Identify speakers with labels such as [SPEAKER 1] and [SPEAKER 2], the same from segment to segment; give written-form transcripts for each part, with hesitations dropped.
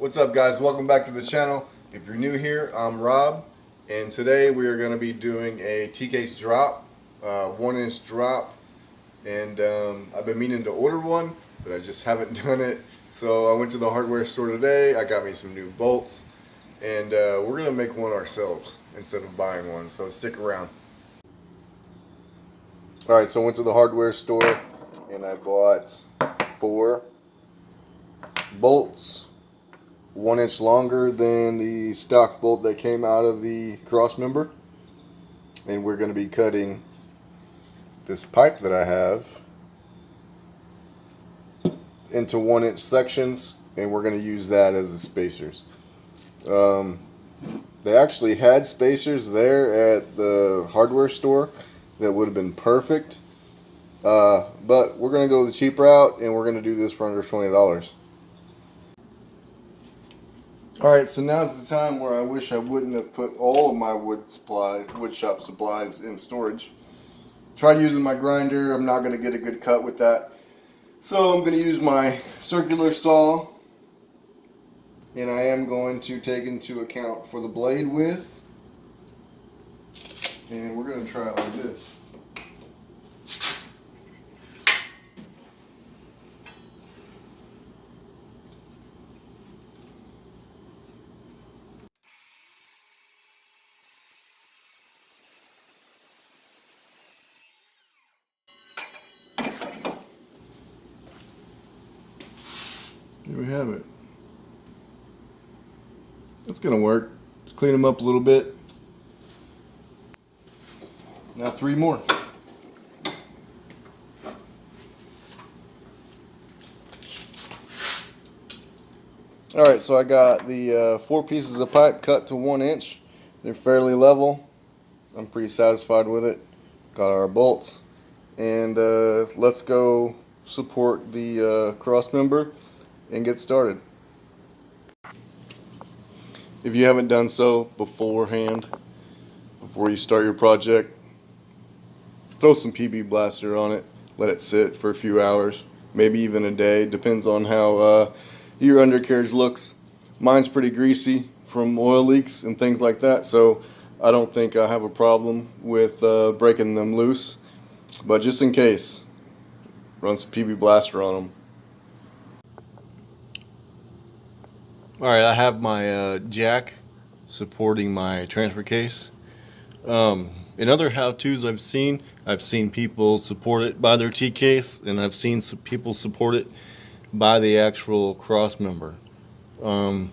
[SPEAKER 1] What's up, guys? Welcome back to the channel. If you're new here, I'm Rob, and today we are going to be doing a T-case drop, 1-inch drop, and I've been meaning to order one, but I just haven't done it. So I went to the hardware store today. I got me some new bolts, and we're going to make one ourselves instead of buying one. So stick around. All right, so I went to the hardware store and I bought 4 bolts. 1 inch longer than the stock bolt that came out of the cross member, and we're going to be cutting this pipe that I have into 1 inch sections, and we're going to use that as the spacers. They actually had spacers there at the hardware store that would have been perfect, but we're going to go the cheap route, and we're going to do this for under $20. Alright, so now's the time where I wish I wouldn't have put all of my wood shop supplies in storage. Tried using my grinder. I'm not going to get a good cut with that. So I'm going to use my circular saw. And I am going to take into account for the blade width. And we're going to try it like this. Here we have it. That's gonna work. Just clean them up a little bit. Now 3 more. Alright, so I got the 4 pieces of pipe cut to 1 inch. They're fairly level. I'm pretty satisfied with it. Got our bolts. And let's go support the cross member and get started. If you haven't done so beforehand, before you start your project, throw some PB Blaster on it, let it sit for a few hours, maybe even a day, depends on how your undercarriage looks. Mine's pretty greasy from oil leaks and things like that, so I don't think I have a problem with breaking them loose, but just in case, run some PB Blaster on them. Alright, I have my jack supporting my transfer case. In other how-tos I've seen people support it by their T-case, and I've seen some people support it by the actual cross member. I'm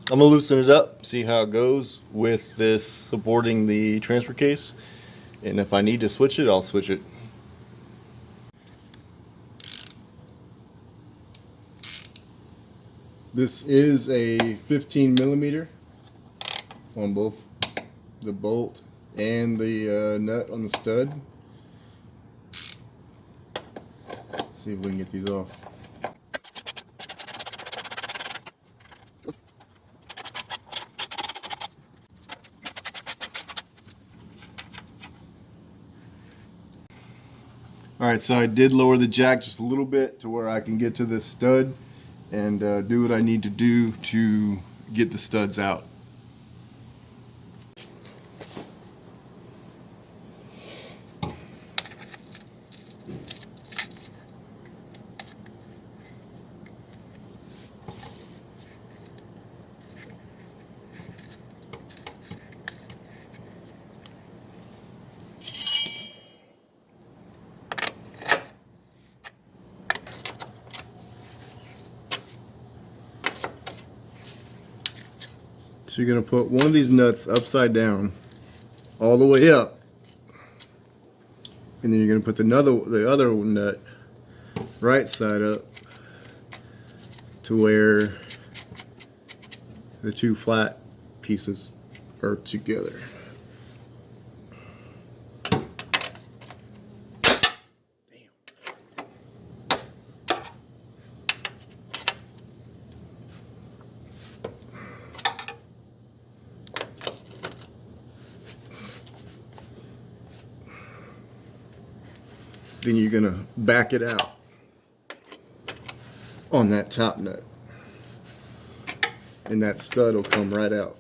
[SPEAKER 1] gonna loosen it up, see how it goes with this supporting the transfer case, and if I need to switch it, I'll switch it. This is a 15 millimeter on both the bolt and the nut on the stud. Let's see if we can get these off. Alright, so I did lower the jack just a little bit to where I can get to this stud and do what I need to do to get the studs out. So you're going to put one of these nuts upside down, all the way up, and then you're going to put the other nut right side up to where the 2 flat pieces are together. Then you're going to back it out on that top nut. and that stud will come right out.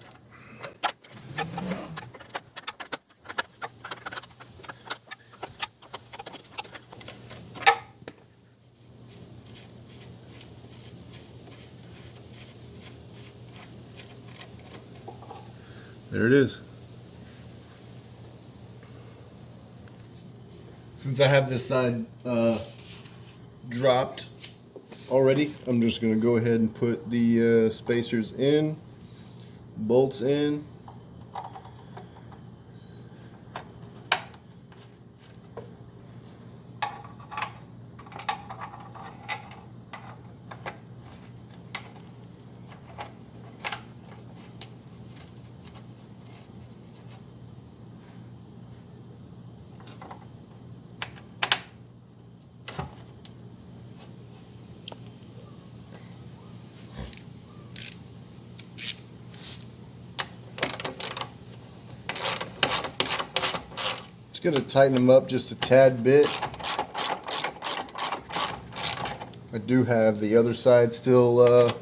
[SPEAKER 1] There it is. Since I have this side dropped already, I'm just going to go ahead and put the spacers in, bolts in. Going to tighten them up just a tad bit. I do have the other side still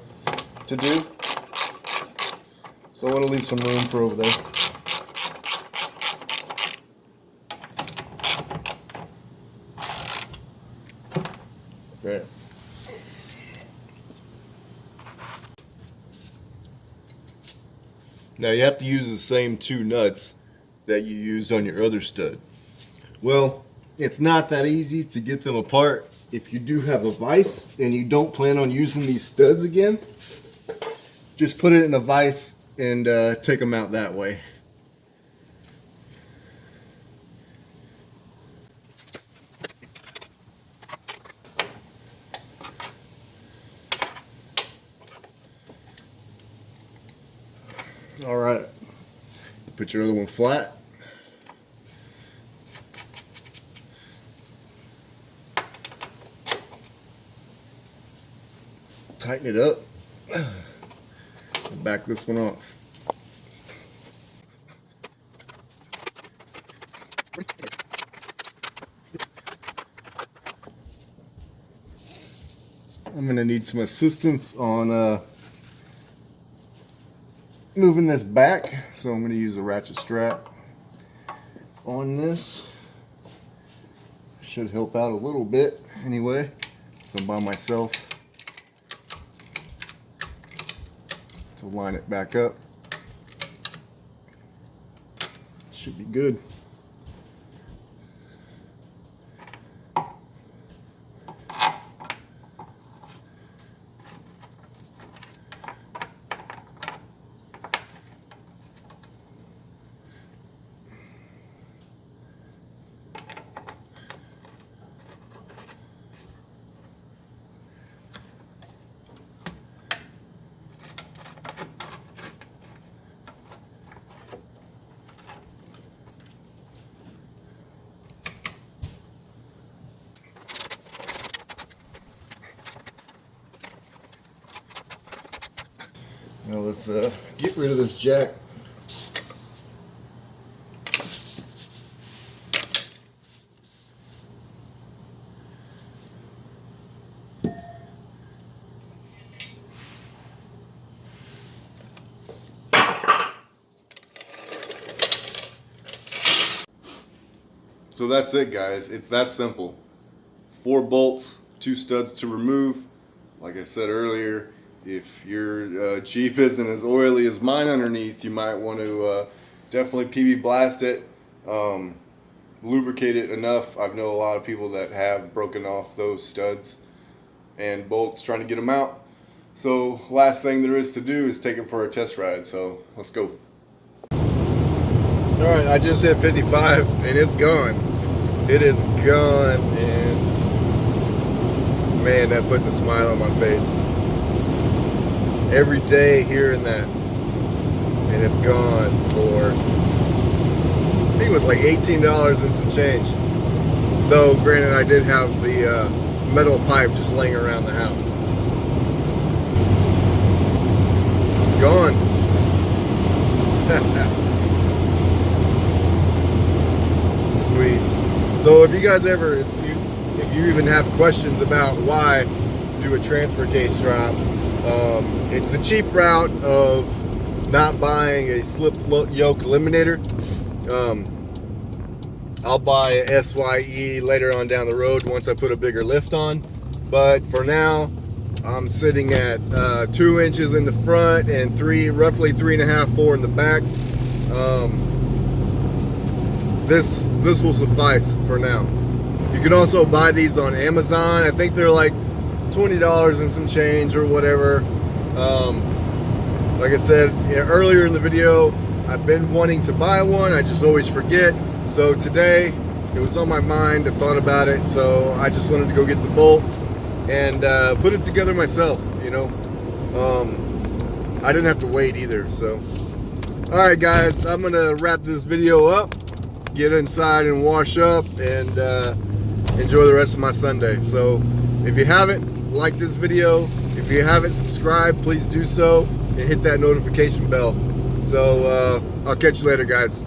[SPEAKER 1] to do, so I want to leave some room for over there. Okay. Now you have to use the same 2 nuts that you used on your other stud. Well, it's not that easy to get them apart. If you do have a vise and you don't plan on using these studs again, just put it in a vise and take them out that way. All right, put your other one flat. Tighten it up, back this one off. I'm going to need some assistance on moving this back, so I'm going to use a ratchet strap on this. Should help out a little bit anyway, so I'm by myself. To line it back up. Should be good. Now let's get rid of this jack. So that's it, guys. It's that simple. 4 bolts, 2 studs to remove. Like I said earlier, if your Jeep isn't as oily as mine underneath, you might want to definitely PB blast it, lubricate it enough. I know a lot of people that have broken off those studs and bolts trying to get them out. So last thing there is to do is take it for a test ride. So let's go. All right, I just hit 55 and it's gone. It is gone, and man, that puts a smile on my face. Every day hearing that, and it's gone for, I think it was like $18 and some change. Though, granted, I did have the metal pipe just laying around the house. Gone. Sweet. So if you guys ever, if you even have questions about why do a transfer case drop, It's the cheap route of not buying a slip yoke eliminator. I'll buy a SYE later on down the road once I put a bigger lift on. But for now, I'm sitting at 2 inches in the front and roughly 3.5, 4 in the back. This will suffice for now. You can also buy these on Amazon. I think they're like $20 and some change or whatever. Like I said earlier in the video, I've been wanting to buy one. I just always forget. So today, it was on my mind. I thought about it. So I just wanted to go get the bolts and put it together myself, you know. I didn't have to wait either. So, all right, guys, I'm gonna wrap this video up, get inside and wash up, and enjoy the rest of my Sunday. So if you haven't liked this video, if you haven't subscribed, please do so and hit that notification bell. So I'll catch you later, guys.